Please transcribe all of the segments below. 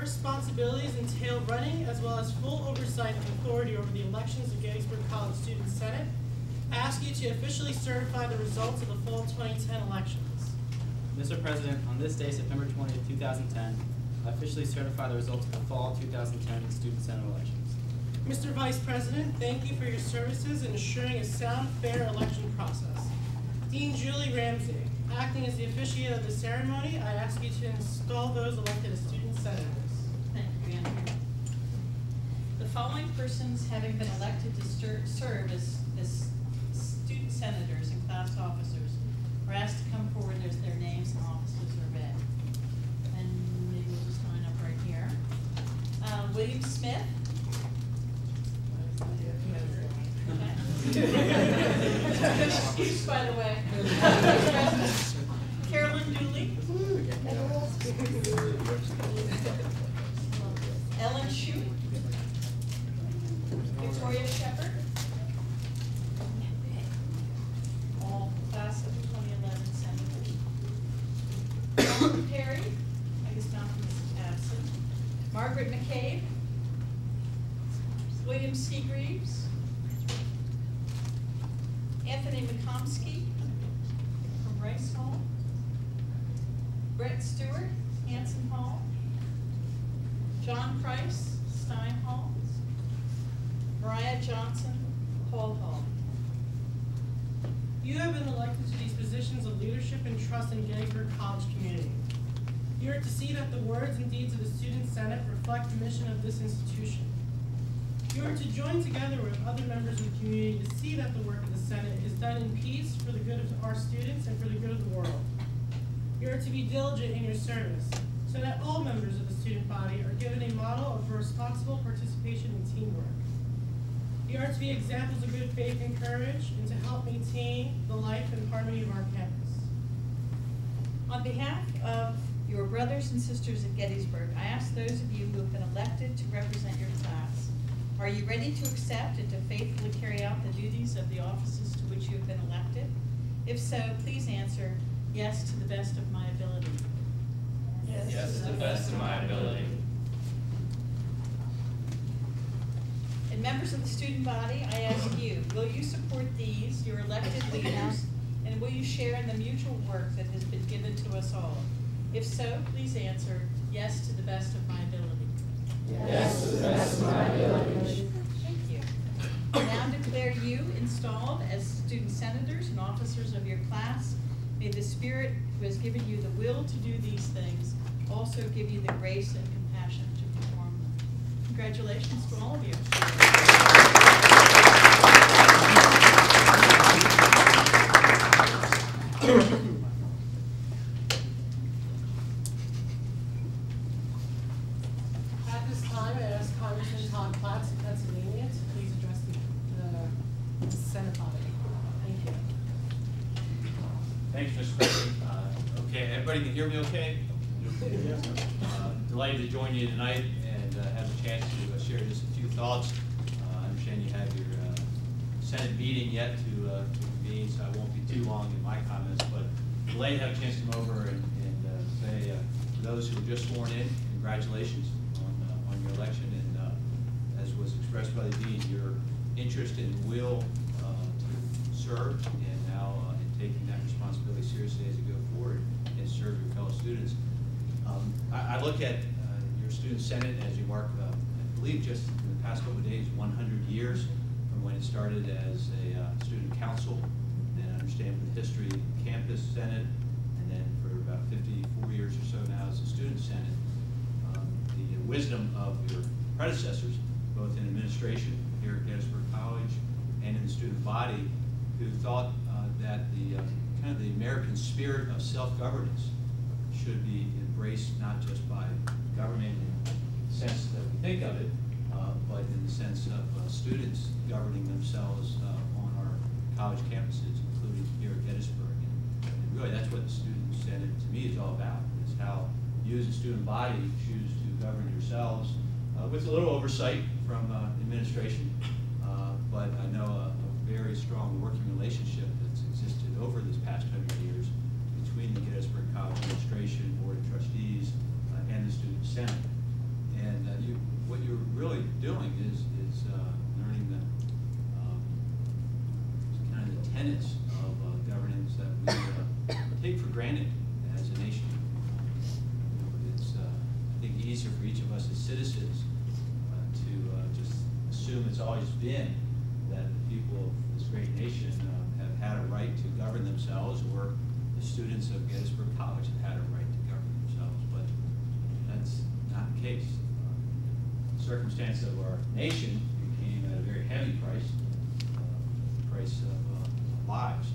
responsibilities entail running as well as full oversight and authority over the elections of Gettysburg College Student Senate. I ask you to officially certify the results of the fall 2010 elections. Mr. President, on this day, September 20th, 2010, I officially certify the results of the fall 2010 Student Senate elections. Mr. Vice President, thank you for your services in ensuring a sound, fair election process. Dean Julie Ramsey, acting as the officiant of the ceremony, I ask you to install those elected as student senators. Thank you, Andrew. The following persons having been elected to serve as student senators and class officers are asked to come forward as their names and offices are read. And maybe we'll just line up right here. William Smith. Excuse, by the way. Carolyn Dooley. Ellen Shue. Victoria Shepard. All class of 2011 senators. Malcolm Perry. I guess Malcolm is absent. Margaret McCabe. William Seagreaves. Anthony McComsky from Rice Hall. Brett Stewart, Hanson Hall. John Price, Stein Hall. Mariah Johnson, Paul Hall. You have been elected to these positions of leadership and trust in Gettysburg College community. You are to see that the words and deeds of the Student Senate reflect the mission of this institution. You are to join together with other members of the community to see that the work of the Senate is done in peace for the good of our students and for the good of the world. You are to be diligent in your service so that all members of the student body are given a model of responsible participation and teamwork. You are to be examples of good faith and courage and to help maintain the life and harmony of our campus. On behalf of your brothers and sisters at Gettysburg, I ask those of you who have been elected to represent your class, are you ready to accept and to faithfully carry out the duties of the offices to which you have been elected? If so, please answer yes to the best of my ability. Yes, to the best of my ability. And members of the student body, I ask you, will you support these, your elected leaders, and will you share in the mutual work that has been given to us all? If so, please answer yes to the best of my ability. Yes, to the best of my ability. Thank you. I now declare you installed as student senators and officers of your class. May the Spirit who has given you the will to do these things also give you the grace and compassion to perform them. Congratulations to all of you. At this time, I ask Congressman Todd Platts of Pennsylvania to please address the Senate body. Thank you. Thanks, Mr. President. Okay, everybody can hear me okay? Delighted to join you tonight and have a chance to share just a few thoughts. I understand you have your Senate meeting yet to convene, so I won't be too long in my comments, but delighted to have a chance to come over and say for those who were just sworn in, congratulations on your election, and as was expressed by the Dean, your interest and will to serve, and now in taking that responsibility seriously as you go forward and serve your fellow students. I look at your Student Senate as you mark, I believe just in the past couple of days, 100 years from when it started as a student council, and I understand with history, campus Senate, and then for about 54 years or so now as a Student Senate. The wisdom of your predecessors, both in administration here at Gettysburg College and in the student body, who thought that the kind of the American spirit of self-governance should be embraced not just by government in the sense that we think of it, but in the sense of students governing themselves on our college campuses, including here at Gettysburg. And really that's what the Student Senate to me is all about, is how you as a student body choose to govern yourselves with a little oversight from administration, but I know a very strong working relationship that's existed over this past 100 years between the Gettysburg College Administration, Board of Trustees, and the Student Senate. what you're really doing is learning the kind of the tenets of governance that we take for granted as a nation. It's I think easier for each of us as citizens to just assume it's always been that the people of this great nation have had a right to govern themselves, or the students of Gettysburg College have had a right to govern themselves, but that's not the case. The circumstance of our nation came at a very heavy price, the price of lives,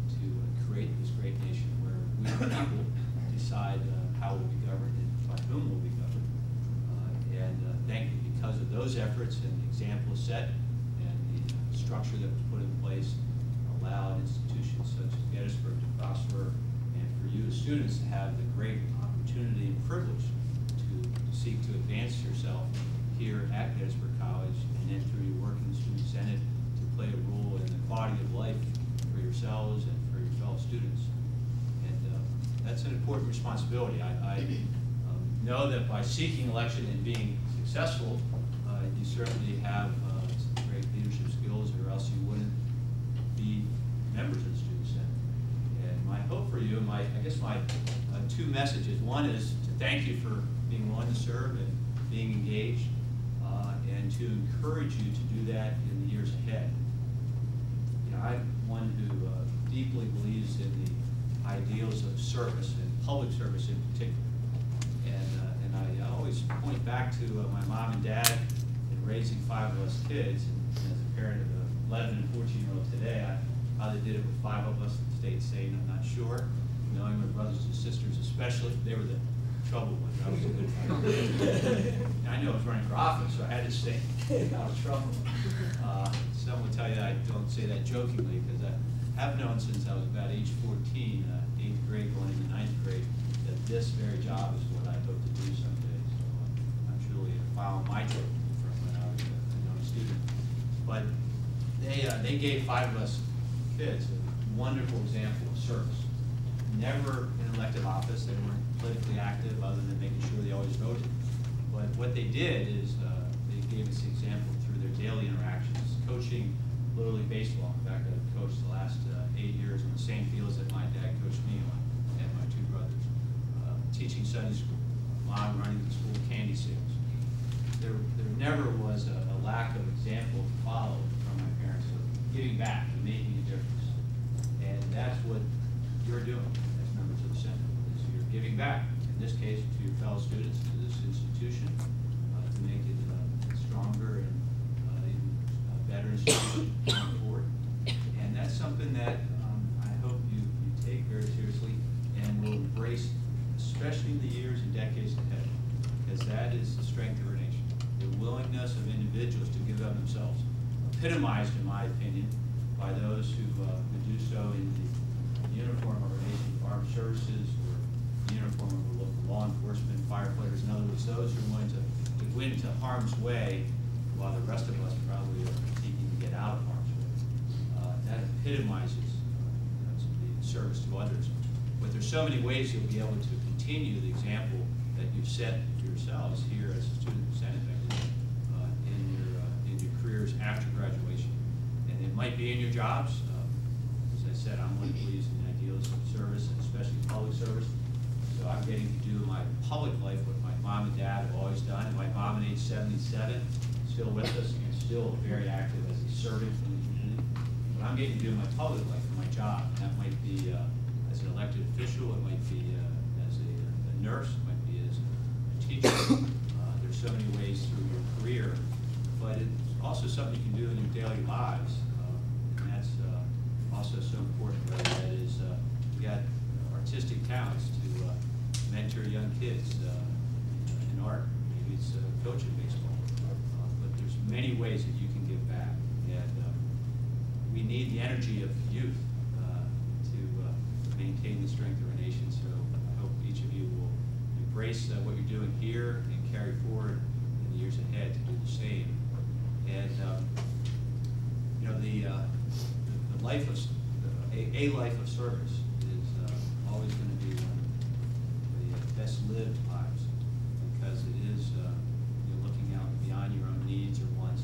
to create this great nation where we the people decide how we'll be governed and by whom we'll be governed. Thankfully, because of those efforts and the example set and the structure that was put in place, allowed institutions such as Gettysburg to prosper, and for you as students to have the great opportunity and privilege to seek to advance yourself here at Gettysburg College, and then through your work in the Student Senate to play a role in the quality of life for yourselves and for your fellow students. And that's an important responsibility. I know that by seeking election and being successful, you certainly have some great leadership skills, or else you wouldn't be members of the Student Senate. And my hope for you, I guess my two messages. One is to thank you for being willing to serve and being engaged, and to encourage you to do that in the years ahead. You know, I'm one who deeply believes in the ideals of service and public service in particular. And I always point back to my mom and dad in raising 5 of us kids. And as a parent of an 11 and 14-year-old today, how they did it with 5 of us stayed sane, I'm not sure. Knowing my brothers and sisters especially, they were the trouble ones. I was a good fighter. I knew I was running for office, so I had to stay out of trouble. Some would tell you I don't say that jokingly, because I have known since I was about age 14, 8th grade going into 9th grade, that this very job is what I hope to do someday. So I'm truly following my joke from when I was a young student. But they gave 5 of us kids a wonderful example of service. Never in elected office, they weren't politically active other than making sure they always voted. But what they did is they gave us the example through their daily interactions, coaching Little League Baseball. In fact, I've coached the last 8 years on the same fields that my dad coached me on, and my 2 brothers. Teaching Sunday school, mom running the school candy sales. There never was a lack of example to follow from my parents of giving back and making a difference. And that's what you're doing as members of the Senate, is you're giving back, in this case to your fellow students, to this institution, to make it stronger and even better institution going forward. And that's something that I hope you take very seriously and will embrace, especially in the years and decades ahead, because that is the strength of our nation. The willingness of individuals to give of themselves, epitomized, in my opinion, by those who do so in the uniform of our nation's armed services, or the uniform of our local law enforcement, firefighters. In other words, those who are willing to go into harm's way while the rest of us probably are seeking to get out of harm's way. That epitomizes the service to others. But there's so many ways you'll be able to continue the example that you've set for yourselves here as a student Senate member in your careers after graduation. And it might be in your jobs. As I said, I'm one who believes in the ideals of service, and especially public service. So I'm getting to do my public life what my mom and dad have always done. My mom, at age 77, still with us and still very active as a servant in the community. But I'm getting to do my public life and my job. And that might be as an elected official, it might be as a nurse, it might be as a teacher. There's so many ways through your career, but it's also something you can do in your daily lives. And that's also so important, whether that is you got artistic talents to mentor young kids in art. Maybe it's coaching baseball. But there's many ways that you can give back. And we need the energy of youth to maintain the strength of our nation. So I hope each of you will embrace what you're doing here and carry forward in the years ahead to do the same. And you know, the life of a life of service is always going to be one of the best lived lives, because it is you look on your own needs or wants,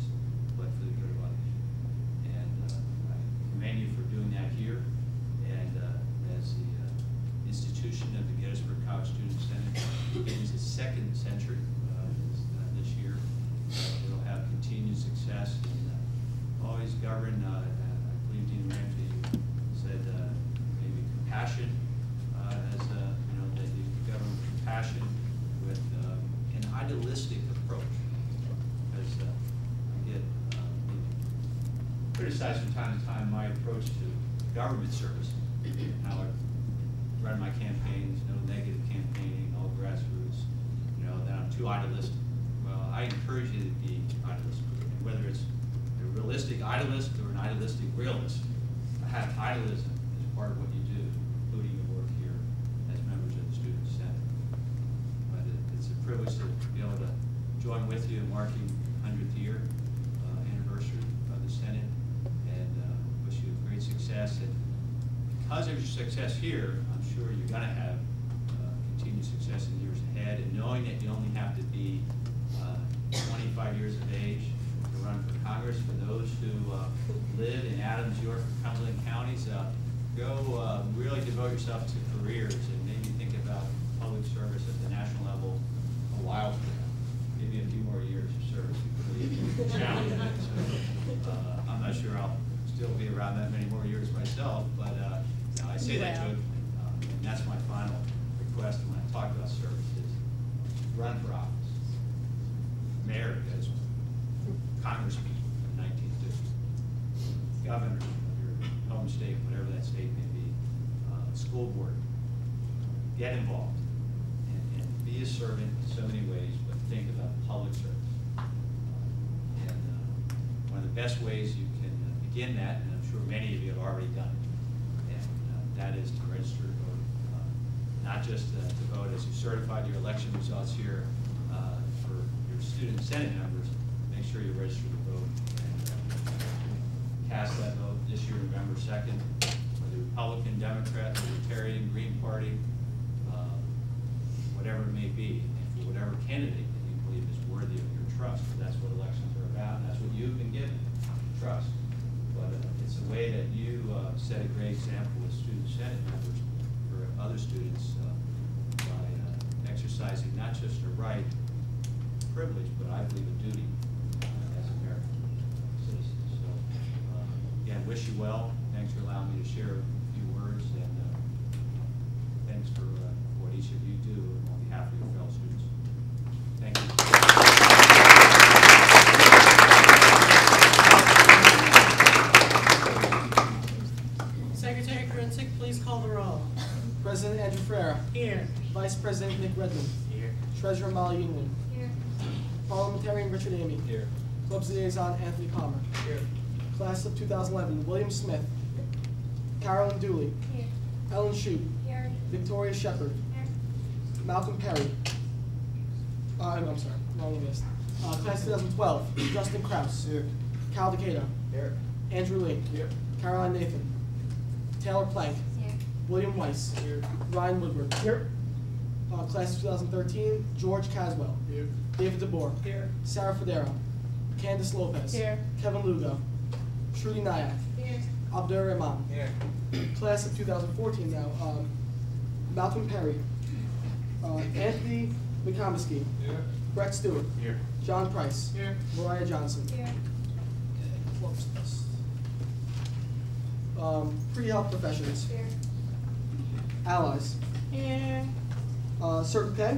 but for the good of others. And I commend you for doing that here. And as the institution of the Gettysburg College Student Senate begins its second century this year, it'll have continued success and always govern. I believe Dean Ramsey said maybe compassion as that you govern with compassion with an idealistic approach. Because I get criticized from time to time my approach to government service, how I run my campaigns, no negative campaigning, all grassroots, that I'm too idealistic. Well, I encourage you to be idealistic, whether it's a realistic idealist or an idealistic realist. Idealism is part of what you do, including your work here as members of the Student Senate. But it's a privilege to be able to join with you in marking 100th year anniversary of the Senate, and wish you great success. And because of your success here, I'm sure you're going to have continued success in years ahead. And knowing that you only have to be 25 years of age to run for Congress, for those who live in Adams, York, or Cumberland counties, go really devote yourself to careers and maybe think about public service at the national level a while from now. Maybe a few more years of service would really challenge it. So, I'm not sure I'll still be around that many more years myself, but I say that jokingly, and that's my final request when I talk about service is run for office. Mayor as congressman in 1950, governor of your home state, whatever that state may be, school board. Get involved and be a servant in so many ways, but think about public service. And one of the best ways you can begin that, and I'm sure many of you have already done it, and that is to register to vote. Not just to vote as you certified your election results here for your student Senate members, make sure you register to vote and cast that vote this year, November 2nd, for the Republican, Democrat, Libertarian, Green Party, whatever it may be, and for whatever candidate that you believe is worthy of your trust. That's what elections are about, and that's what you've been given, trust. But it's a way that you set a great example with student Senate members for other students by exercising not just a right, privilege, but I believe a duty as American citizens. So again, wish you well. Thanks for allowing me to share a few words, and thanks for what each of you do on behalf of your fellow students. Thank you. Secretary Krensick, please call the roll. President Andrew Ferreira. Here. Vice President Nick Redmond. Here. Treasurer Molly Unwin. Here. Parliamentarian Richard Amy. Here. Clubs Liaison Anthony Palmer. Here. Class of 2011, William Smith. Carolyn Dooley. Here. Ellen Shoup. Here. Victoria Shepard. Here. Malcolm Perry. I'm sorry, wrong list. Class of 2012, Justin Krause. Here. Cal Decato. Here. Andrew Lee. Here. Caroline Nathan. Taylor Plank. Here. William Weiss. Here. Ryan Woodward. Here. Class of 2013, George Caswell. Here. David DeBoer. Here. Sarah Federo. Candace Lopez. Here. Kevin Lugo. Trudy Nyack. Here. Abdur Rahman. Here. Class of 2014 now, Malcolm Perry. Anthony McComiskey. Here. Brett Stewart. Here. John Price. Here. Mariah Johnson. Here. Close this. Pre-health professions. Here. Allies. Here. Certain Pay.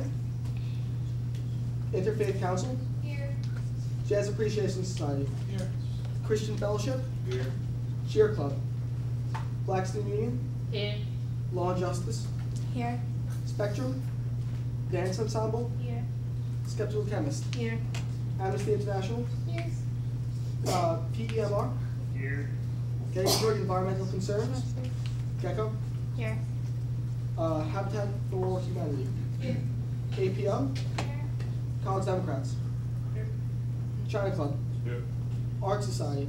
Interfaith Council. Here. Jazz Appreciation Society. Here. Christian Fellowship. Here. Cheer Club. Black Student Union. Here. Law and Justice. Here. Spectrum. Dance Ensemble. Here. Skeptical Chemist. Here. Amnesty International. Here. PEMR. Here. Gettysburg Environmental Concerns. GECCO. Here. Habitat for Humanity. Here. APO. Here. College Democrats. Here. China Club. Here. Art Society.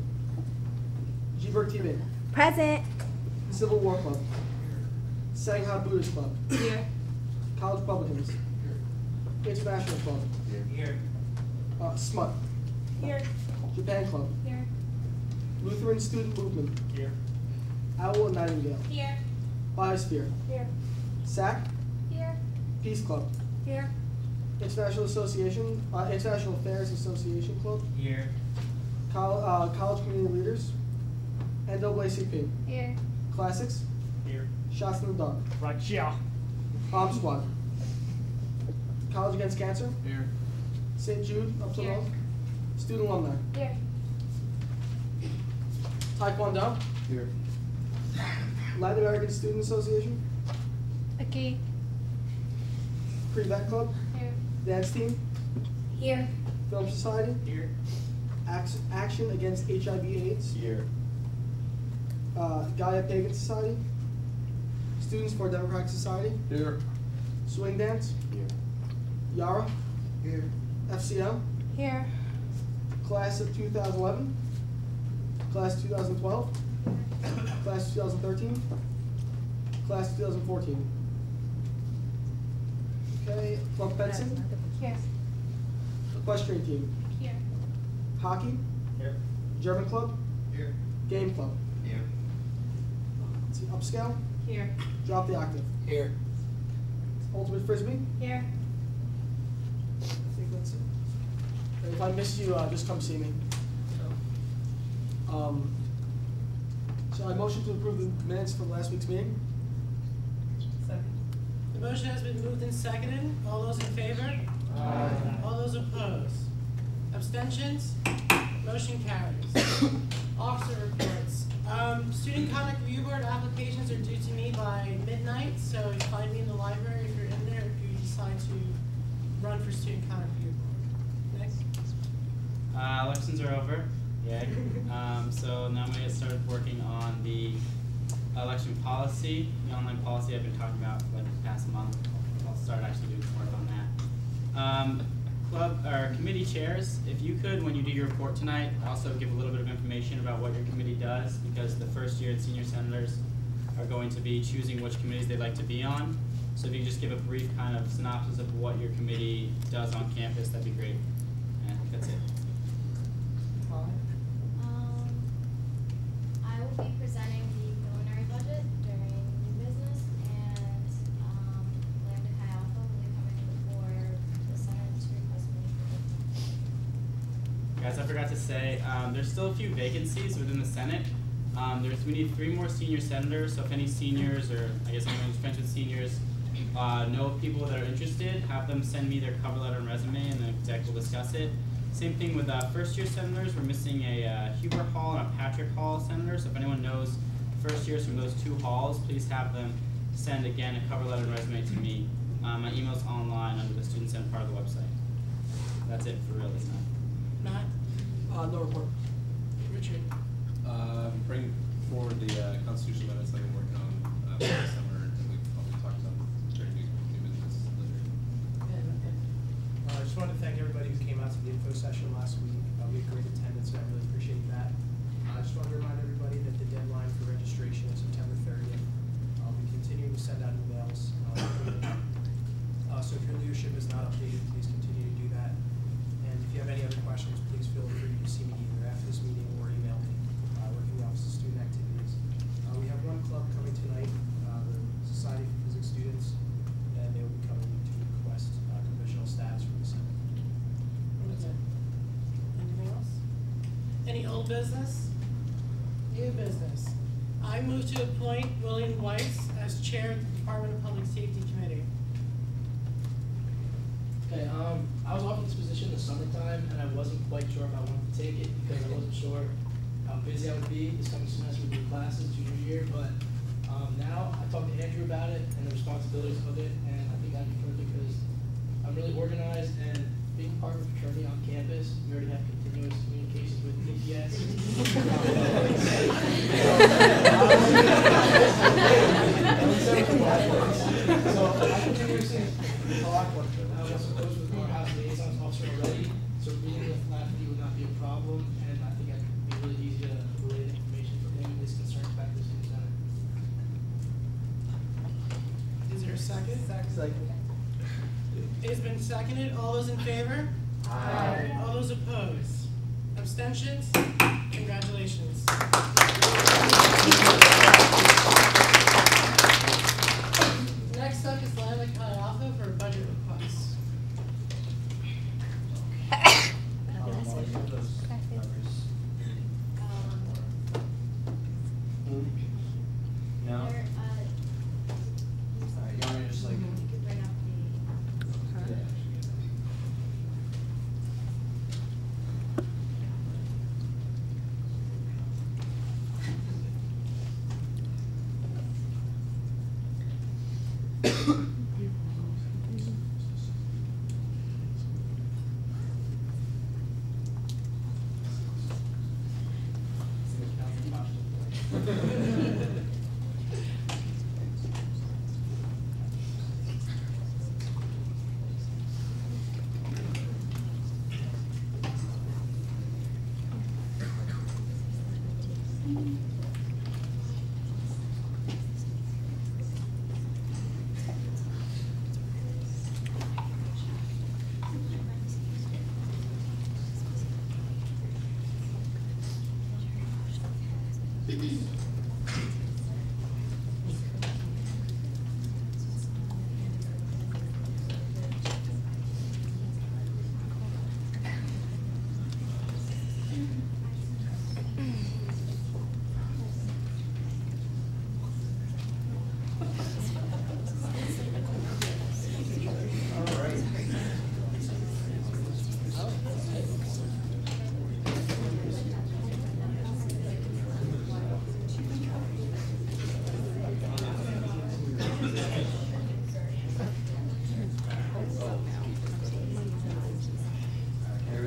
G-Bird TV. Present. Civil War Club. Shanghai Buddhist Club. Here. College Republicans. International Club. Here. SMUT. Here. Japan Club, Here. Lutheran Student Movement, Here. Owl and Nightingale, Here. Biosphere, Here. SAC, Here. Peace Club, Here. International Affairs Association Club, Here. College Community Leaders, NAACP, Here. Classics, Here. Shots in the Dark, Right here. Bomb Squad, College Against Cancer, Here. St. Jude, up to Here. love, Student Alumni, Here. Taekwondo, Here. Latin American Student Association, Okay. Pre-Vet Club, Here. Dance Team, Here. Film Society, Here. Action Against HIV/AIDS, Here. Gaia Pagan Society, Students for Democratic Society, Here. Swing Dance, Here. Yara, FCO, Here. Class of 2011, Class of 2012, Class of 2013, Class of 2014. Okay, Club Fencing, Here. Equestrian Team, Here. Hockey, Here. German Club, Here. Game Club. Here. Let's see, Upscale, Here. Drop the Octave, Here. Ultimate Frisbee. Here. I think that's it. And if I missed you, just come see me. So I motion to approve the minutes from last week's meeting. The motion has been moved and seconded. All those in favor? All those opposed? Abstentions? Motion carries. Officer reports. Student Conduct Review Board applications are due to me by midnight, so you find me in the library if you're in there, if you decide to run for Student Conduct Review Board. Next. Elections are over. Yay. So now I'm going to get started working on the election policy, the online policy I've been talking about for like the past month. I'll start actually doing some work on that. Committee chairs, if you could, when you do your report tonight, also give a little bit of information about what your committee does, because the first year and senior senators are going to be choosing which committees they'd like to be on. So if you could just give a brief kind of synopsis of what your committee does on campus, that'd be great. And I think that's it. I will be presenting the preliminary budget during new business, and Lambda Chi Alpha will be coming before the Senate to request me. Guys, I forgot to say, there's still a few vacancies within the Senate. We need 3 more senior senators, so if any seniors, or I guess anyone who's friends with seniors, know of people that are interested, have them send me their cover letter and resume, and the exec will discuss it. Same thing with first year senators. We're missing a Huber Hall and a Patrick Hall senator, so if anyone knows first years from those 2 halls, please have them send again a cover letter and resume to me. My email's online under the Student Senate part of the website. That's it for real this time. Matt? No report. Richard? Bring forward the constitutional amendments that I've been working on for the summer, and we've talked about during new business later. I just wanted to thank everybody who came out to the info session last week. We had great attendance, and I really appreciate that. I just wanted to remind everybody that the deadline for registration is September 30th. We continue to send out emails. So if your leadership is not updated, please continue to do that. And if you have any other questions, please feel free to see me either after this meeting or email me. Working the Office of Student Activities. We have one club coming tonight, the Society for Physics Students, and they will be coming to request provisional status from the Senate. That's it. Anything else? Any old business? New business. I move to appoint William Weiss as chair of the Department of Public Safety Committee. Okay, I was offered this position in the summertime, and I wasn't quite sure if I wanted to take it because I wasn't sure how busy I would be this coming semester with new classes, junior year. But now I talked to Andrew about it and the responsibilities of it, and I think I'd be perfect because I'm really organized, and being part of a fraternity on campus, we already have continuous communications with DPS. So I continuously talk. I was supposed with our house liaisons officer already, so meeting with faculty would not be a problem, and I think it would be really easy to relay the information for him and his concerns back to the student center. Is there a second? Second. It has been seconded. All those in favor? Aye. All those opposed? Abstentions? Congratulations. Next up is Lambda Chi Alpha for budget requests. No? There, Alright, you want me to just like? you could bring up the.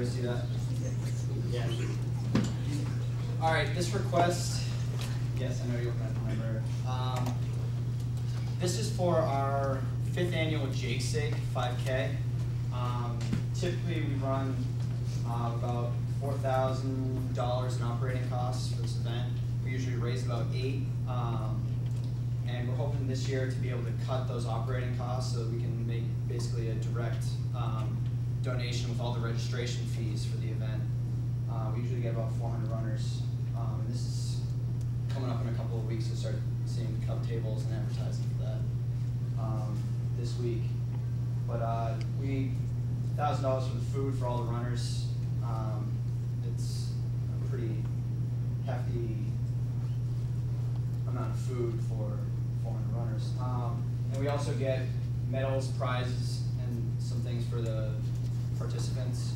See that? Yeah. All right, this request, yes, I know you're looking at the number. This is for our 5th annual Jake's Sake 5K. Typically, we run about $4,000 in operating costs for this event. We usually raise about $8,000, and we're hoping this year to be able to cut those operating costs so that we can make basically a direct donation with all the registration fees for the event. We usually get about 400 runners. And this is coming up in a couple of weeks. We'll start seeing cup tables and advertising for that this week. But we $1,000 for the food for all the runners. It's a pretty hefty amount of food for 400 runners. And we also get medals, prizes, and some things for the participants.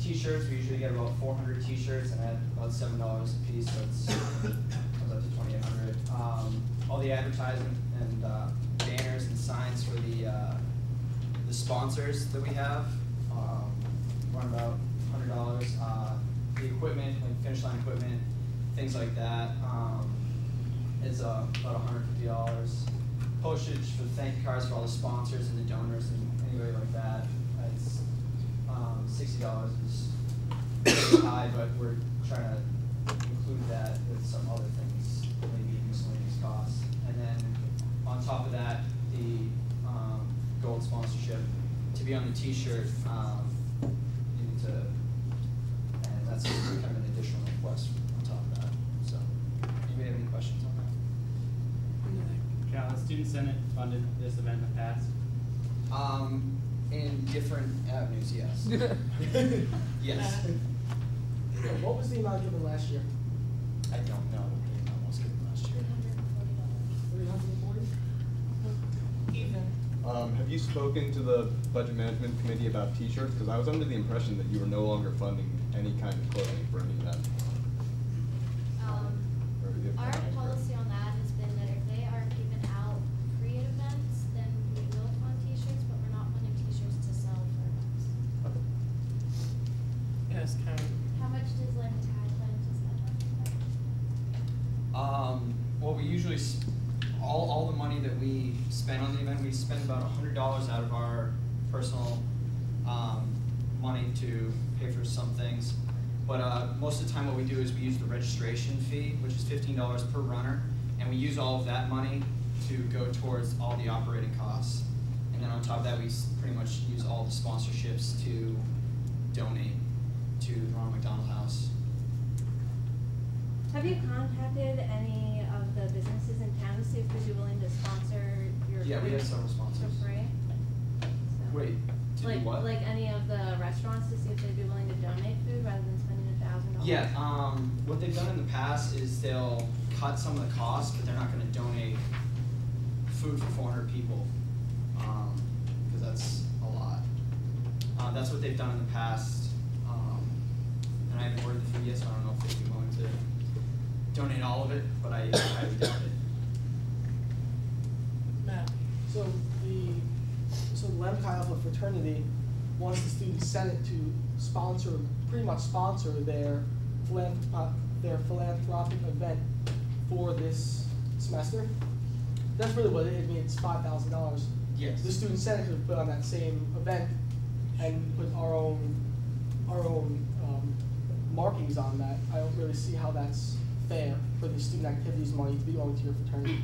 T-shirts, we usually get about 400 T-shirts and at about $7 a piece, so it's comes up to $2,800. All the advertising and banners and signs for the sponsors that we have run about $100. The equipment, like finish line equipment, things like that, is about $150. Postage for the thank you cards for all the sponsors and the donors and anybody like that. It's $60 is high, but we're trying to include that with some other things, maybe miscellaneous costs. And then on top of that, the gold sponsorship. To be on the T-shirt, you need to, and that's kind of an additional request on top of that. So, anybody have any questions on that? Cal, the Student Senate funded this event in the past? In different avenues, yes. Yes. What was the amount given last year? I don't know what the amount was given last year. $340. Ethan. Have you spoken to the Budget Management Committee about T-shirts? Because I was under the impression that you were no longer funding any kind of clothing for any event. Our policy on that has been that if they are given out free at events, then we will fund T-shirts, but we're not funding T-shirts to sell for events. Yes, Karen. How much does Lambda Chi plan to spend on that? Well, we usually, all the money that we spend on the event, we spend about $100 out of our personal money to pay for some things. But most of the time what we do is we use the registration fee, which is $15 per runner, and we use all of that money to go towards all the operating costs. And then on top of that, we pretty much use all the sponsorships to donate. to the Ronald McDonald House. Have you contacted any of the businesses in town to see if they'd be willing to sponsor your Yeah, we food have several sponsors. for free? So- Wait, to do what? Like any of the restaurants to see if they'd be willing to donate food rather than spending $1,000? Yeah, what they've done in the past is they'll cut some of the costs, but they're not gonna donate food for 400 people, cause that's a lot. That's what they've done in the past, and I haven't ordered the food yet, so I don't know if they'd be willing to donate all of it, but I highly doubt it. Matt. So the Lambda Chi Alpha Fraternity wants the Student Senate to pretty much sponsor their philanthropic event for this semester. That's really what it is. I mean, it's $5,000. Yes. The Student Senate could put on that same event and put our own markings on that. I don't really see how that's fair for the student activities money to be going to your fraternity.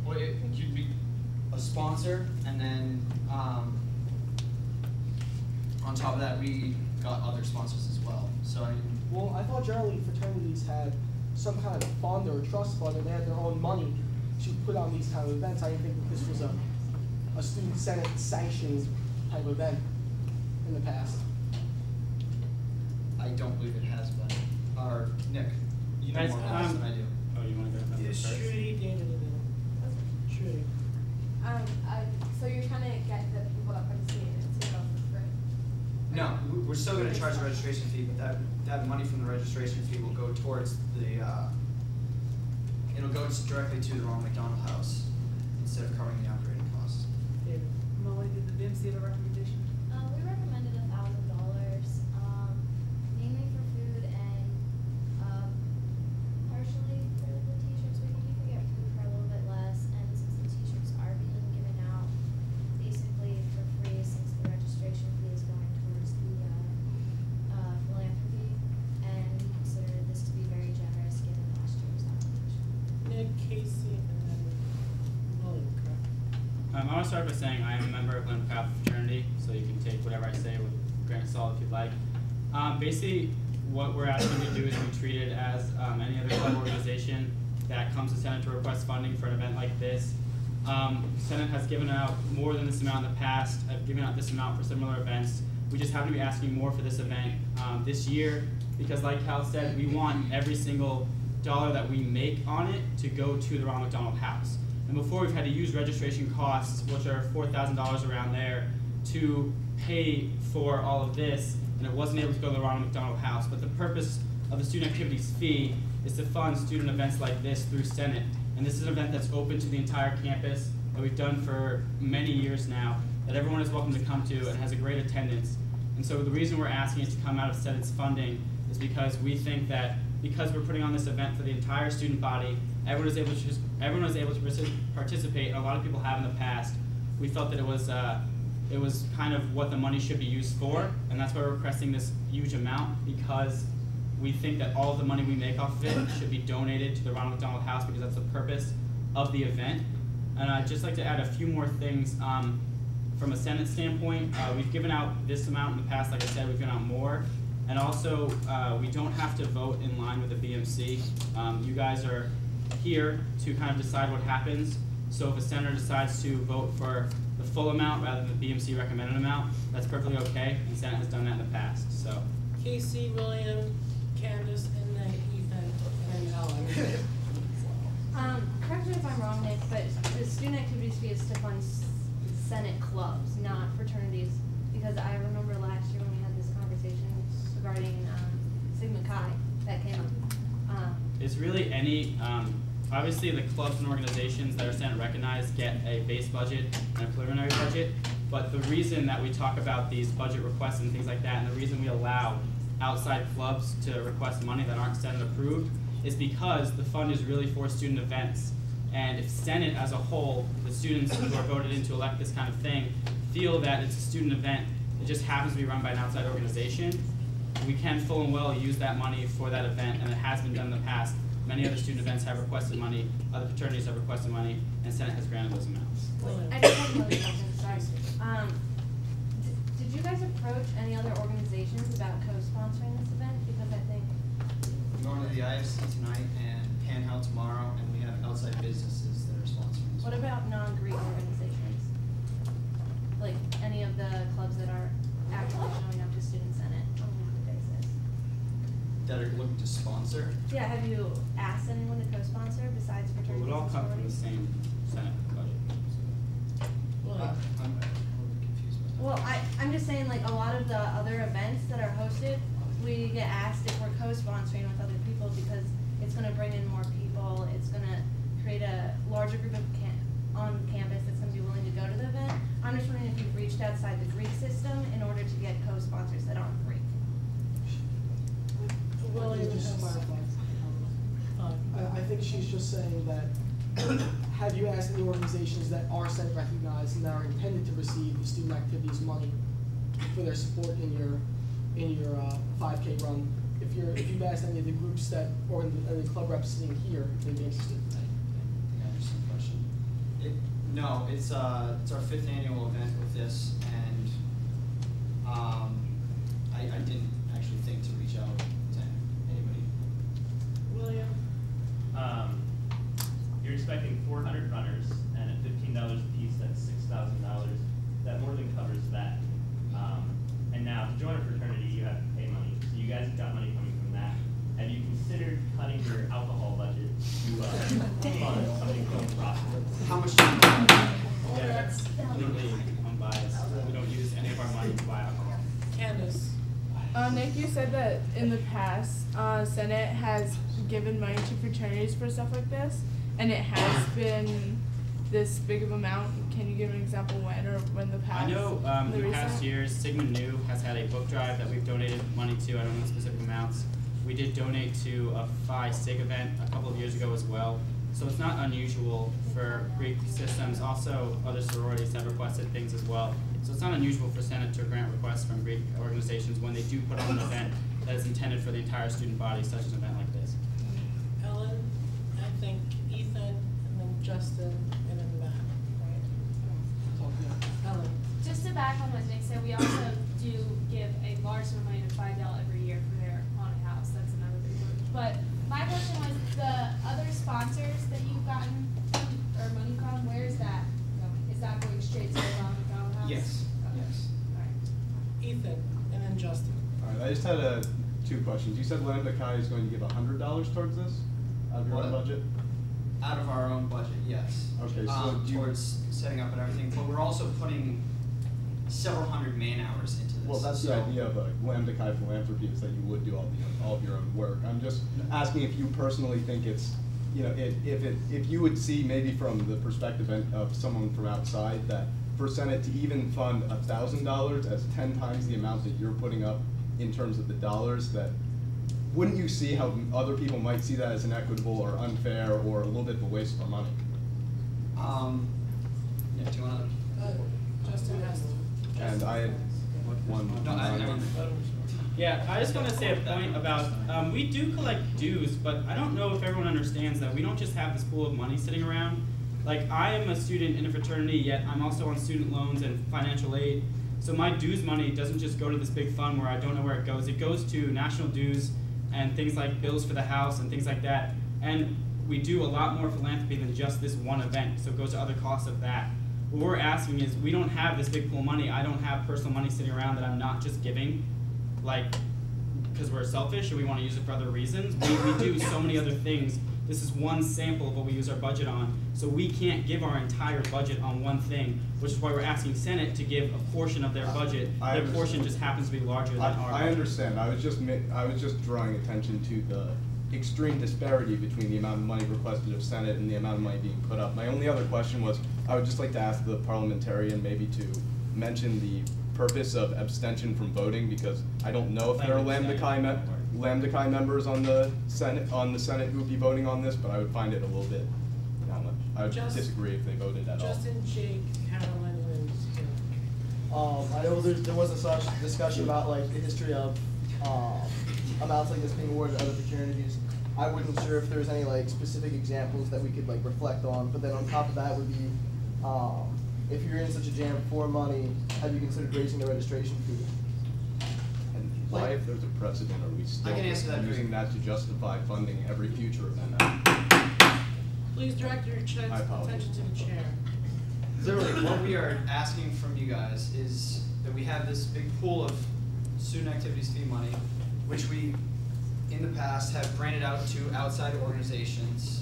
Well, you'd be a sponsor, and then on top of that, we got other sponsors as well. So I mean, Well, I thought generally fraternities had some kind of fund or a trust fund, and they had their own money to put on these kind of events. I didn't think that this was a student senate sanctioned type event in the past. I don't believe it has been. Or Nick, you know Guys, more about this than I do. Oh, you want to go Yeah, first? Shruti, David, and then Shruti. So you're trying to get the people that participate to go for free? No, we're still going to charge a registration fee, but that money from the registration fee will go towards the. It'll go directly to the Ronald McDonald House instead of covering the operating costs. David. Molly, did the BIMC have a recommendation? We recommended $1,000, mainly for food and partially for the t-shirts. We think you could get food for a little bit less, and since the t-shirts are being given out basically for free, since the registration fee is going towards the philanthropy, and we consider this to be very generous given last year's application. Nick, Casey, and then William, correct? I want to start by saying I am a member of Lambda Chi Alpha Fraternity, so you can take whatever I say with a grain of salt if you'd like. Basically, what we're asking you to do is be treated as any other club organization that comes to Senate to request funding for an event like this. Senate has given out more than this amount in the past. I've given out this amount for similar events. We just happen to be asking more for this event this year because, like Cal said, we want every single dollar that we make on it to go to the Ronald McDonald House. And before, we've had to use registration costs, which are $4,000 around there, to pay for all of this, and it wasn't able to go to the Ronald McDonald House. But the purpose of the student activities fee is to fund student events like this through Senate. And this is an event that's open to the entire campus that we've done for many years now, that everyone is welcome to come to and has a great attendance. And so the reason we're asking it to come out of Senate's funding is because we think that because we're putting on this event for the entire student body, everyone was able to participate, and a lot of people have in the past. We felt that it was kind of what the money should be used for, and that's why we're requesting this huge amount, because we think that all of the money we make off of it should be donated to the Ronald McDonald House, because that's the purpose of the event. And I'd just like to add a few more things from a Senate standpoint. We've given out this amount in the past. Like I said, we've given out more. And also, we don't have to vote in line with the BMC. You guys are here to kind of decide what happens. So if a senator decides to vote for the full amount rather than the BMC recommended amount, that's perfectly okay, and Senate has done that in the past. So. Casey, William, Candace, and then Ethan, and Ellen. Correct me if I'm wrong, Nick, but the student activities fee is to fund Senate clubs, not fraternities, because I remember last year when we had this conversation regarding Sigma Chi that came up. It's really any, obviously the clubs and organizations that are Senate recognized get a base budget and a preliminary budget, but the reason that we talk about these budget requests and things like that, and the reason we allow outside clubs to request money that aren't Senate approved, is because the fund is really for student events. And if Senate as a whole, the students who are voted in to elect this kind of thing, feel that it's a student event, it just happens to be run by an outside organization, we can full and well use that money for that event, and it has been done in the past. Many other student events have requested money, other fraternities have requested money, and Senate has granted those amounts. I just have another question, sorry. Did you you guys approach any other organizations about co-sponsoring this event? Because I think, We're going to the IFC tonight and Panhandle tomorrow, and we have outside businesses that are sponsoring as what well. about non-Greek organizations? Like any of the clubs that are actively showing up to Student Senate on a weekly basis? That are looking to sponsor? Yeah, have you asked anyone to co-sponsor besides Well, fraternities it all and come from the sororities? same Senate budget. I'm a little confused about that. Well, I'm just saying, like, a lot of the other events that are hosted, we get asked if we're co-sponsoring with other people because it's gonna bring in more people, it's gonna create a larger group of on campus that's gonna be willing to go to the event. I'm just wondering if you've reached outside the Greek system in order to get co-sponsors that aren't Greek. Well, just clarify. I think she's just saying that, have you asked any organizations that are Senate recognized and that are intended to receive the student activities money for their support in your 5K run? If you've asked any of the groups that, or the club reps sitting here, they'd be interested. I think I understand the question. No, it's our 5th annual event with this, and I didn't actually think to reach out to anybody. William? You're expecting 400 runners, and at $15 a piece, that's $6,000. That more than covers that. And now, to join a fraternity, you have to pay money. So you guys have got money coming from that. Have you considered cutting your alcohol budget to fund something philanthropic? How much do you Yeah, that's completely unbiased. We don't use any of our money to buy alcohol. Candace? Nick, you said that in the past, Senate has given money to fraternities for stuff like this, and it has been this big of amount. Can you give an example when or when the past? I know the in the past recent? years, Sigma Nu has had a book drive that we've donated money to. I don't know specific amounts. We did donate to a Phi Sig event a couple of years ago as well. So it's not unusual for Greek systems. Also, other sororities have requested things as well. So it's not unusual for Senate to grant requests from Greek organizations when they do put on an event that is intended for the entire student body, such as an event like this. Ellen, I think Ethan, and then Justin, and then Matt, right? Ellen? Just to back on what Nick said, we also do give a large sum of money to Phi Del every year for their haunted house. That's another big one. But my question was, the other sponsors that you've gotten or money from, where is that going? Is that going straight to the Ronald McDonald House? Yes. Okay. Yes. All right. Ethan, and then Justin. All right, I just had two questions. You said Lambda Chi is going to give $100 towards this out of your own What? budget? Out of our own budget, yes. Okay, so do you- towards setting up and everything, but we're also putting several hundred man hours into this. Well, that's the so- idea of a Lambda Chi philanthropy, is that you would do all of your own work. I'm just asking if you personally think it's, you know, if you would see maybe from the perspective of someone from outside that for Senate to even fund $1,000 as 10 times the amount that you're putting up in terms of the dollars, that wouldn't you see how other people might see that as inequitable or unfair or a little bit of a waste of our money? Yeah, do you want to? Justin has to. And I had one. No, I mean, Yeah, I just want to say a point about, we do collect dues, but I don't know if everyone understands that we don't just have this pool of money sitting around. Like, I am a student in a fraternity, yet I'm also on student loans and financial aid. So my dues money doesn't just go to this big fund where I don't know where it goes. It goes to national dues and things like bills for the house and things like that. And we do a lot more philanthropy than just this one event, so it goes to other costs of that. What we're asking is, we don't have this big pool of money. I don't have personal money sitting around that I'm not just giving, like, because we're selfish or we want to use it for other reasons. We do so many other things. This is one sample of what we use our budget on. So we can't give our entire budget on one thing, which is why we're asking Senate to give a portion of their budget. Their portion just happens to be larger than our I budget. understand. I was just drawing attention to the extreme disparity between the amount of money requested of Senate and the amount of money being put up. My only other question was, I would just like to ask the parliamentarian maybe to mention the purpose of abstention from voting, because I don't know if there are Lambda Chi members on the Senate who would be voting on this, but I would find it a little bit, I would disagree if they voted at all. Justin, Jake, Carolyn, and Tim. I know there was a discussion about like the history of amounts like this being awarded to other fraternities. I wasn't sure if there's any like specific examples that we could like reflect on, but then on top of that would be if you're in such a jam for money, have you considered raising the registration fee? And why, if there's a precedent, are we still I can answer that using that to justify funding every future event? Please direct your I apologize. attention to the chair. Literally, what we are asking from you guys is that we have this big pool of student activities fee money, which we, in the past, have granted out to outside organizations.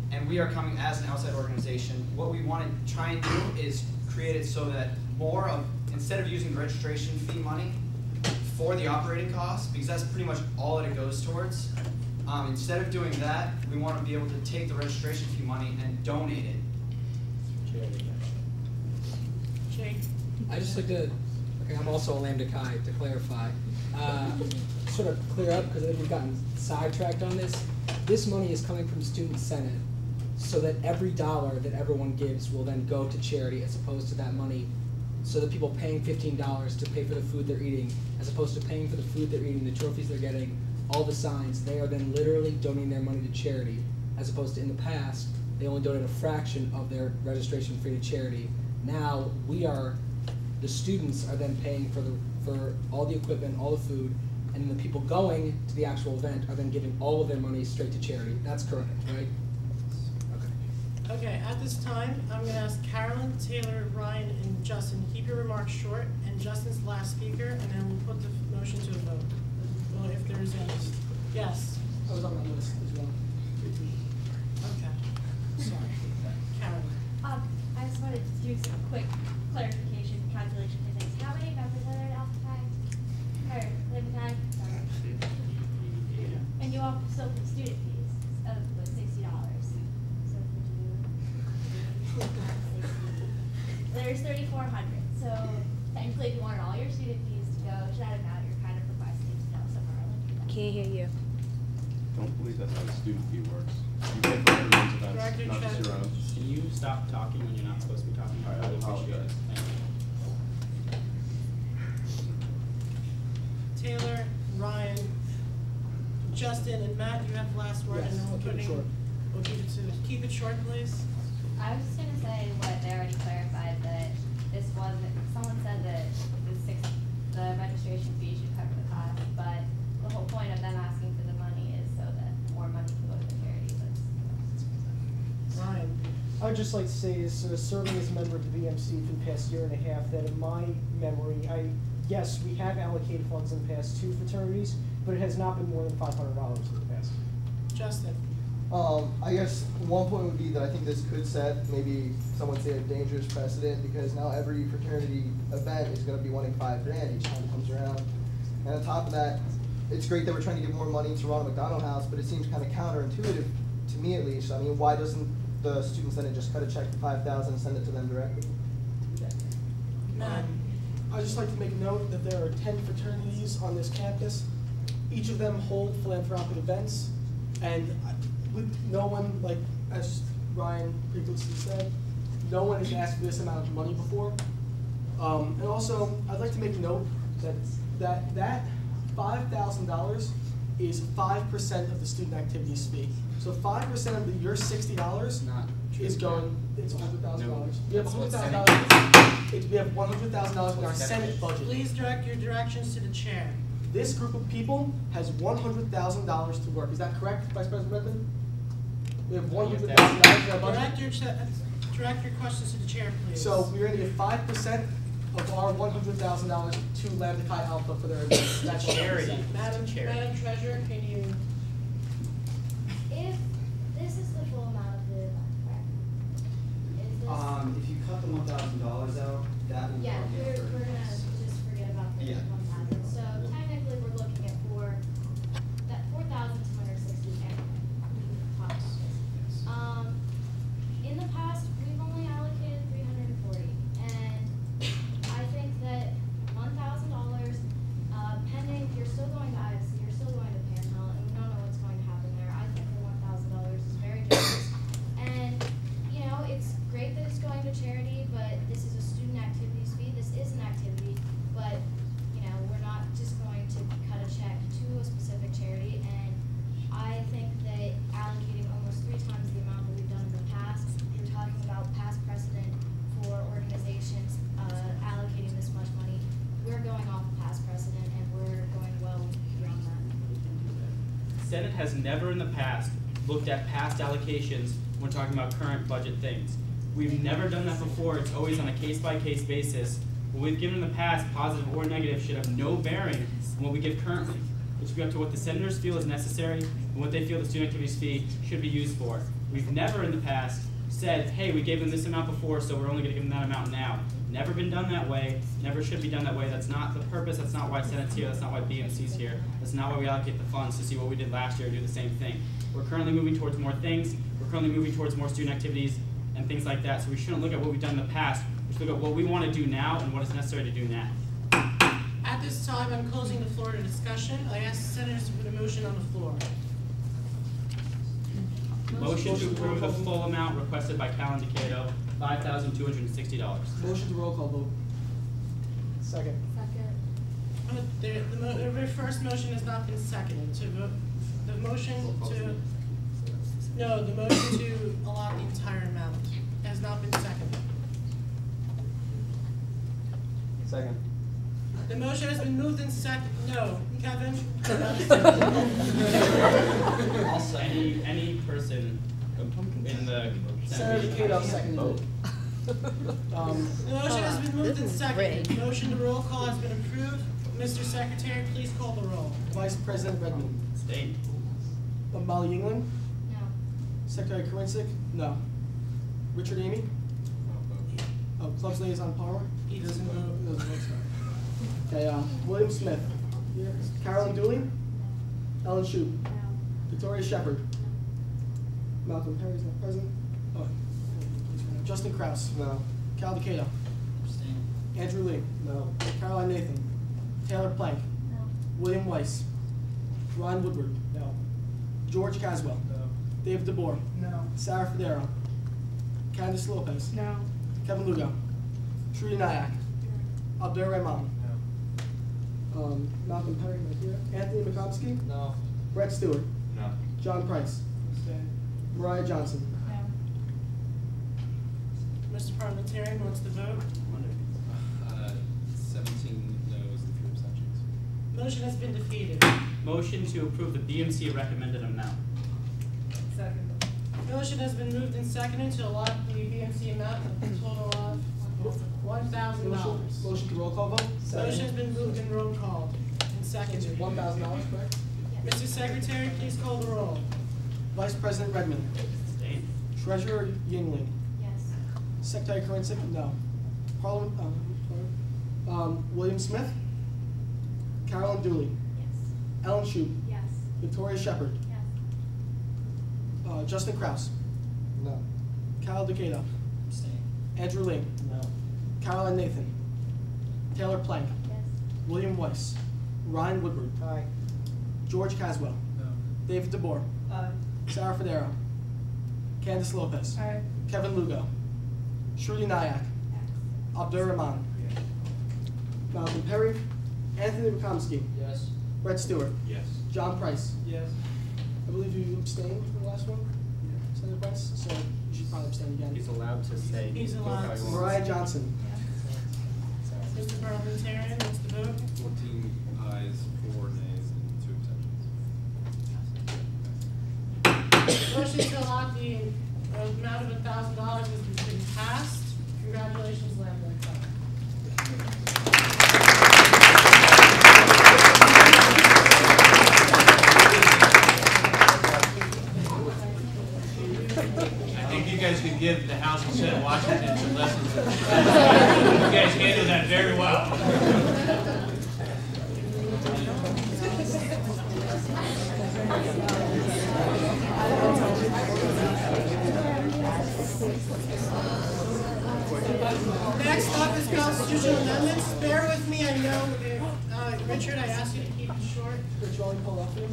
And we are coming as an outside organization. What we want to try and do is create it so that more of, instead of using the registration fee money for the operating costs, because that's pretty much all that it goes towards, instead of doing that, we want to be able to take the registration fee money and donate it. Jake? I just like to, okay, I'm also a Lambda Chi, to clarify. Sort of clear up, because I think we've gotten sidetracked on this. This money is coming from Student Senate, so that every dollar that everyone gives will then go to charity, as opposed to that money, so that people paying $15 to pay for the food they're eating, as opposed to paying for the food they're eating, the trophies they're getting, all the signs, they are then literally donating their money to charity, as opposed to in the past, they only donate a fraction of their registration fee to charity. Now, the students are then paying for all the equipment, all the food, and the people going to the actual event are then giving all of their money straight to charity. That's correct, right? Okay. Okay, at this time, I'm going to ask Carolyn, Taylor, Ryan, and Justin to keep your remarks short, and Justin's the last speaker, and then we'll put the motion to a vote. Well, if there is any. Yes? I was on that list as well. Okay. Sorry. Carolyn. I just wanted to do some quick clarification calculation for things. How many members are there at Alpha Chi? Or Lambda Chi? And you also pay student fees of what, $60. So if we do there's 3,400. So technically, if you wanted all your student fees to go to that amount, you're kind of requesting to go somewhere like that. Can't hear you. Don't believe that's how the student fee works. You pay for everyone's events, not just your own. Can you stop talking when you're not supposed to be talking? All right, I really appreciate it. apologize. Thank you. Taylor, Ryan, Justin, and Matt, you have the last word, Yes, and then I'll keep it short. we'll keep it short, please. I was just gonna say what they already clarified, that this wasn't, someone said that the registration fee should cover the cost, but the whole point of them asking for the money is so that more money can go to the charity. Ryan. I would just like to say, is serving as a member of the BMC for the past year and a half, that in my memory, yes, we have allocated funds in the past to fraternities, but it has not been more than $500 in the past. Justin. I guess one point would be that I think this could set, maybe some would say, a dangerous precedent, because now every fraternity event is going to be wanting $5,000 each time it comes around. And on top of that, it's great that we're trying to give more money to Ronald McDonald House, but it seems kind of counterintuitive, to me at least. I mean, why doesn't the Student Senate just cut a check for $5,000 and send it to them directly? I'd just like to make a note that there are 10 fraternities on this campus. Each of them hold philanthropic events, and with no one, like as Ryan previously said, no one has asked for this amount of money before. And also, I'd like to make a note that $5,000 is 5% of the student activities fee. So 5% of your $60 is going. It's $100,000. We have $100,000. We have $100,000 in our Senate budget. Please direct your directions to the chair. This group of people has $100,000 to work. Is that correct, Vice President Redmond? We have $100,000 in our budget. Direct your questions to the chair, please. So we're going to give 5% of our $100,000 to Lambda Chi Alpha for their events. That's charity. Madam Treasurer, can you? If this is the full amount of the event, correct? Is this? If you cut the $1,000 out, that will Yeah, probably we're gonna just forget about the 1,000. So technically, we're looking at that 4,260 anyway. In the past, we've only allocated 340, and I think that $1,000, pending, you're still going to IFC, you're still going to Panhandle, and we don't know Senate has never in the past looked at past allocations when talking about current budget things. We've never done that before. It's always on a case-by-case basis. What we've given in the past, positive or negative, should have no bearing on what we give currently. It should be up to what the senators feel is necessary and what they feel the student activities fee should be used for. We've never in the past said, hey, we gave them this amount before, so we're only going to give them that amount now. Never been done that way, never should be done that way. That's not the purpose, that's not why Senate's here, that's not why BMC's here. That's not why we allocate the funds to see what we did last year and do the same thing. We're currently moving towards more things, we're currently moving towards more student activities and things like that, so we shouldn't look at what we've done in the past, we should look at what we want to do now and what is necessary to do now. At this time, I'm closing the floor to discussion. I ask the senators to put a motion on the floor. Motion to approve the full amount requested by Cal and Decato, $5,260. Motion to roll call vote. Second. The first motion has not been seconded. To vote, the motion to allot the entire amount has not been seconded. Second. The motion has been moved and seconded. No, Kevin. Also, any person in the Senator Decato seconded. The motion has been moved and seconded. Motion to roll call has been approved. Mr. Secretary, please call the roll. Vice President Redmond. Stay. Molly Yingling. No. Secretary Karinsik. No. Richard Amy. Oh, Clubs Liaison Palmer. He doesn't vote. Okay, William Smith. Here. Carolyn Dooley. Ellen Shoup. No. Victoria Shepard. Malcolm Perry's not present. Oh. Justin Kraus. No. Cal Decato. Andrew Lee. No. Caroline Nathan. Taylor Plank. No. William Weiss. Ron Woodward. No. George Caswell. No. David DeBoer. No. Sarah Federo. Candice Lopez. No. Kevin Lugo. Trudy Nyack. Abdur Rahman. No. Malcolm Perry right here. Anthony McComsky. No. Brett Stewart. No. John Price. Mariah Johnson. Mr. Parliamentarian, what's the vote? 17 no's and 3 abstentions. Motion has been defeated. Motion to approve the BMC recommended amount. Second. Motion has been moved and seconded to allot the BMC amount of a total of $1,000. Motion to roll call vote. Motion has been moved and roll called and seconded. $1,000, correct? Mr. Secretary, please call the roll. Vice President Redmond. Stay. Treasurer Yingling. Yes. Secretary Karinsik. No. William Smith. Carolyn Dooley. Yes. Ellen Shoup. Yes. Victoria Shepard. Yes. Justin Kraus. No. Cal Decato. Andrew Lee. No. Caroline Nathan. Taylor Plank. Yes. William Weiss. Ryan Woodward. Aye. George Caswell. No. David DeBoer. Aye. Sarah Federo. Candice Lopez. Aye. Kevin Lugo. Trudy Nyack. Abdur Rahman. Malcolm Perry. Anthony McComsky. Yes. Brett Stewart. Yes. John Price. Yes. I believe you abstained from the last one, Senator Price, so you should probably abstain again. He's allowed to say. He's allowed how he to. wants. Mariah Johnson. Mr. Parliamentarian, what's the vote? 14 ayes, 4 nays, and 2 abstentions. Motion to allot the amount of $1,000 has been passed. Congratulations, Lambda Chi. I think you guys could give the House and Senate Washington some lessons. You guys handled that very well. Next up is constitutional amendments. Bear with me, I know, Richard, I asked you to keep it short. Did you only pull up here?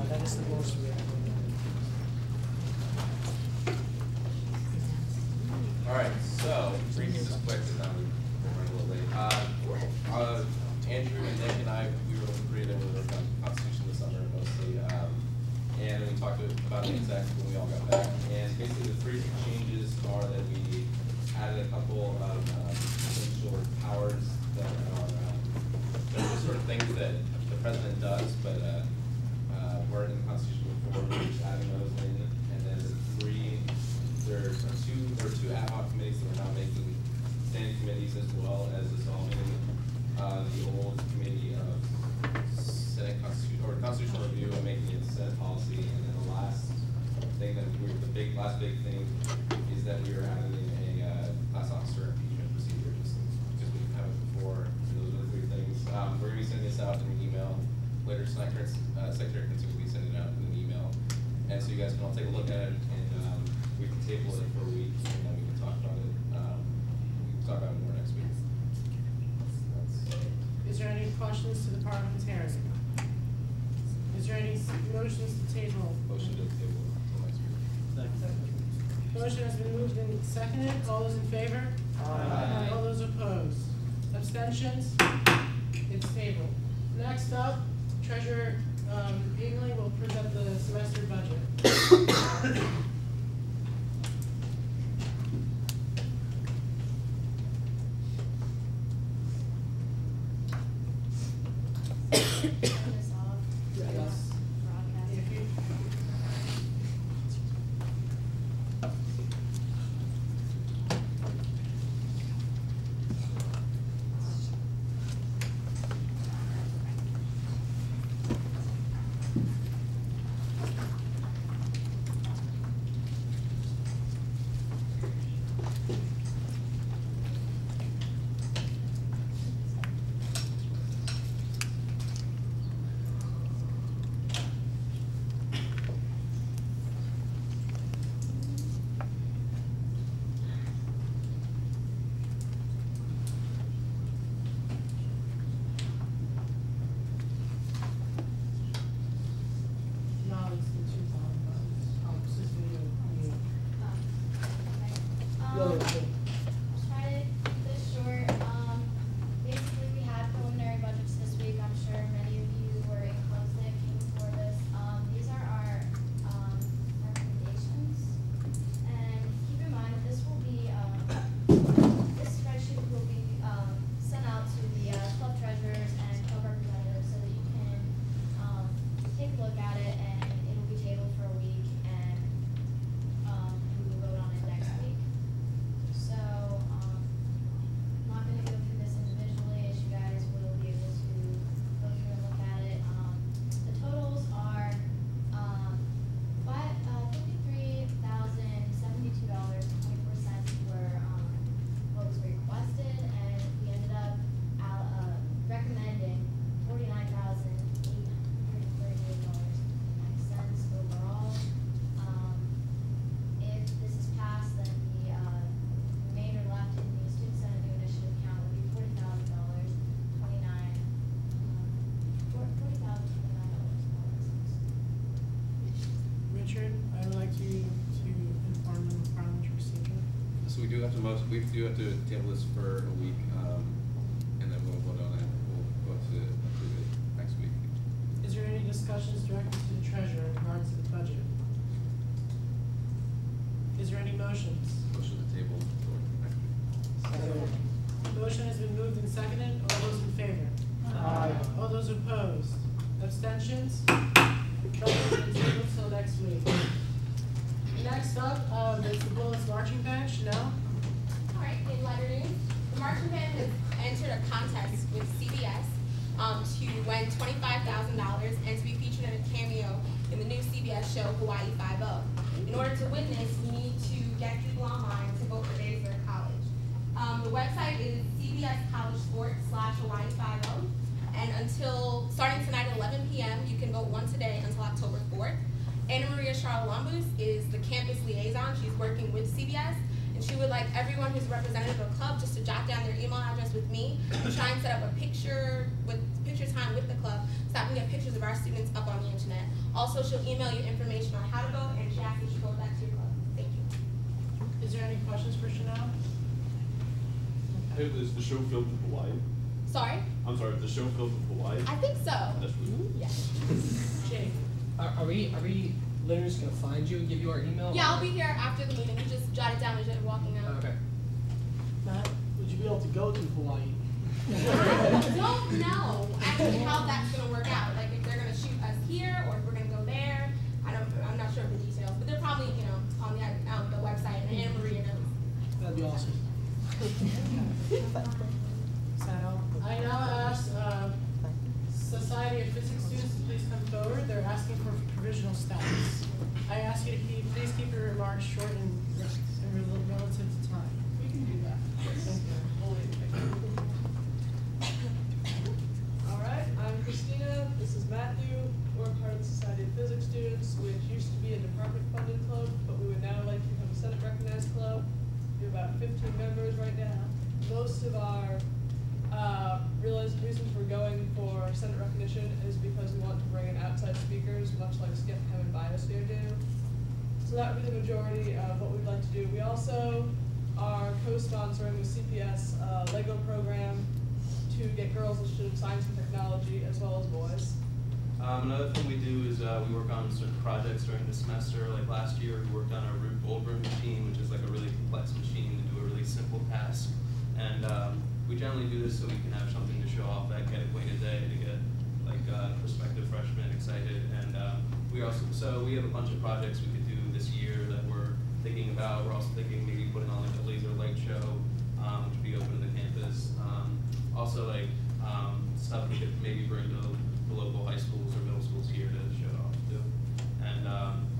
That is the most we have. All right, so reading this quick because I'm running a little late. Andrew and Nick and I, we were reading the Constitution this summer mostly, and we talked about the text when we all got back. And basically, the 3 changes are that we added a couple of essential powers that are they're just sort of things that the president does, but weren't in the Constitution before, we're just adding those in. And then there are two ad hoc committees that we're now making standing committees, as well as dissolving the old committee of Senate Constitutional Review and making it Senate policy. And then the last thing that last big thing is that we are adding in a class officer impeachment procedure, just because we didn't have it before. So those are the three things. We're going to be sending this out in an email later tonight. Secretary Prince will be sending it out in an email, and so you guys can all take a look at it, and we can table it for a week, and then we can talk about it. We can talk about it more next week. Is there any questions to the parliamentarian? Is there any motions to table? Motion to table until next week. Motion has been moved and seconded. All those in favor? Aye. All those opposed? Abstentions? It's tabled. Next up, Treasurer Bingley will present the semester budget. Yes. If you- No, it's the 2,000. It's just video. Try to keep this short. Basically, we had preliminary budgets this week. I'm sure many of you were in clubs that came for this. These are our recommendations. And keep in mind that this will be, this spreadsheet will be sent out to the club treasurers and club representatives so that you can take a look at it, and it'll be tabled for a week, and we will vote on it next week. So, I'm not gonna go through this individually, as you guys will be able to go through and look at it. The totals are, $53,072.24 were, what was requested, and we ended up, recommending $49,838.09 overall. If this is passed, then the remainder left in the student senate new initiative account will be $40,029. Richard, I would like you to inform them of parliamentary procedure. So we do have to table this for a week, and then we'll vote on it. We'll vote to approve it next week. Is there any discussions directed to the treasurer in regards to the budget? Is there any motions? Motion to table for next week. Motion has been moved and seconded. All those in favor? Aye. All those opposed? Abstentions? Budget has been tabled till next week. Next up, is the Bullets Marching Band. Chanel? All right, in letter news, the marching band has entered a contest with CBS to win $25,000 and to be featured in a cameo in the new CBS show Hawaii 5-0. In order to win this, you need to get people online to vote for Gettysburg College. The website is cbscollegesports.com/Hawaii 5-0, and starting tonight at 11 p.m., you can vote once a day until October 4th. Anna Maria Charlotte is the campus liaison. She's working with CBS, and she would like everyone who's a representative of the club just to jot down their email address with me and try and set up a picture time with the club so that we can get pictures of our students up on the internet. Also, she'll email you information on how to vote, and she asks that you vote back to your club. Thank you. Is there any questions for Chanel? Is the show filmed in Hawaii? Sorry? I'm sorry, is the show filmed in Hawaii? I think so. That's really cool. Yeah. Jake? Are we literally just gonna find you and give you our email? Yeah, I'll be here after the meeting. You just jot it down as you're walking out. Okay. Matt, would you be able to go to Hawaii? I don't know actually how that's gonna work out. Like if they're gonna shoot us here or if we're gonna go So that would be the majority of what we'd like to do. We also are co-sponsoring the CPS Lego program to get girls interested in science and technology as well as boys. Another thing we do is we work on certain projects during the semester. Like last year, we worked on a Rube Goldberg machine, which is like a really complex machine to do a really simple task. And we generally do this so we can have something to show off at Get Acquainted Day to get like prospective freshmen excited. And we have a bunch of projects we could do this year that we're thinking about. We're also thinking maybe putting on like a laser light show, which would be open to the campus. Also like stuff we could maybe bring to the local high schools or middle schools here to show off too. And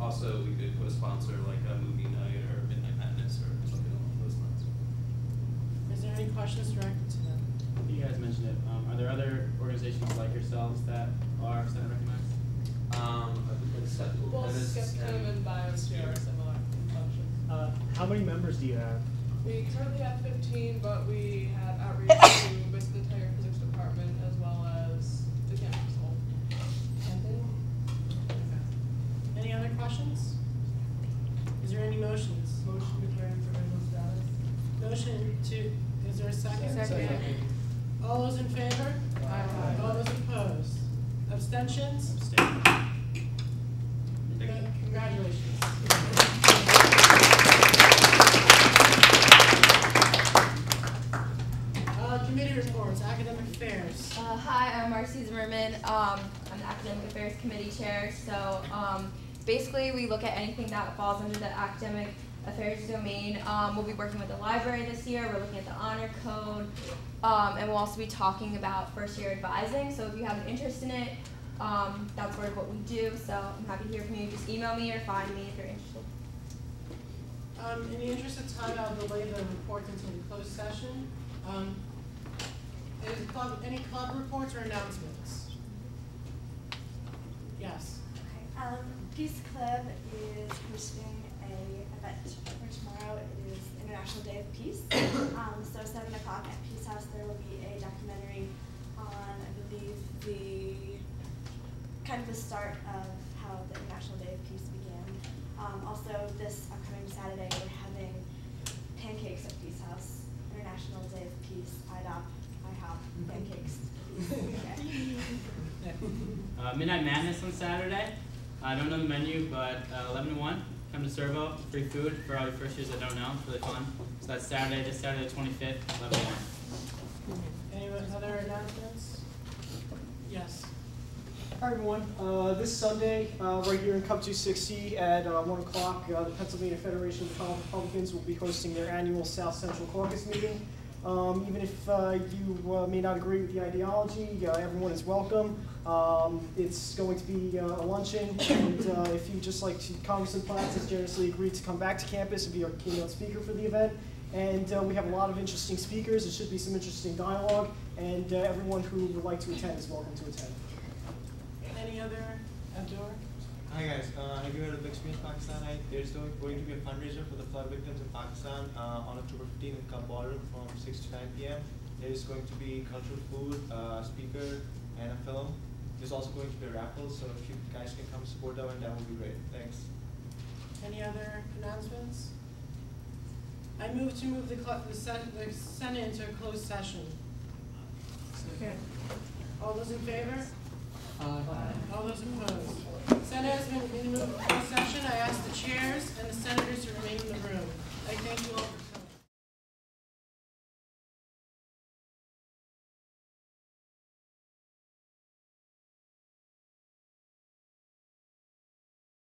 also we could co-sponsor like a movie night or Midnight Madness or something along those lines. Is there any questions directed to them? You guys mentioned it. Are there other organizations like yourselves that are Senate recognized? Well, SCIP and Biosphere are similar in function. How many members do you have? We currently have 15, but we have outreach to basically the entire physics department as well as the campus as a whole. Any other questions? Is there any motions? Motion declaring provisional status. Motion to, is there a second? Second. All those in favor? Aye. All those opposed? Abstentions? Abstain. Congratulations. Committee reports, academic affairs. Hi, I'm Marcy Zimmerman. I'm the Academic Affairs Committee Chair. So basically we look at anything that falls under the academic affairs domain. We'll be working with the library this year. We're looking at the honor code. And we'll also be talking about first year advising. So if you have an interest in it, that's sort of what we do. So I'm happy to hear from you. Just email me or find me if you're interested. In the interest of time, I'll delay the report until the closed session. Any club reports or announcements? Yes. Okay. Peace Club is hosting an event for tomorrow. It is International Day of Peace. So 7 o'clock at Peace House, there will be a documentary on, I believe, the start of how the International Day of Peace began. Also, this upcoming Saturday, we're having pancakes at Peace House. International Day of Peace. IHOP pancakes. Midnight Madness on Saturday. I don't know the menu, but 11 to 1. Come to Servo. Free food for all your first years that don't know. It's really fun. So that's Saturday, this Saturday the 25th, 11 to 1. Any other announcements? Yes. Hi everyone. This Sunday, right here in Cup 260 at 1 o'clock, the Pennsylvania Federation of College Republicans will be hosting their annual South Central Caucus meeting. Even if you may not agree with the ideology, everyone is welcome. It's going to be a luncheon, and if you just like to, Congressman Platts has generously agreed to come back to campus and be our keynote speaker for the event. And we have a lot of interesting speakers. There should be some interesting dialogue, and everyone who would like to attend is welcome to attend. Any other outdoor? Hi guys, have you heard of Experience Pakistan? There's going to be a fundraiser for the flood victims in Pakistan on October 15 in Cup Ballroom from 6 to 9 p.m. There's going to be cultural food, speaker, and a film. There's also going to be a raffle, so if you guys can come support that one, that would be great. Thanks. Any other announcements? I move to move the Senate into a closed session. Okay. All those in favor? Aye. All those opposed? Senate has been moved to closed session. I ask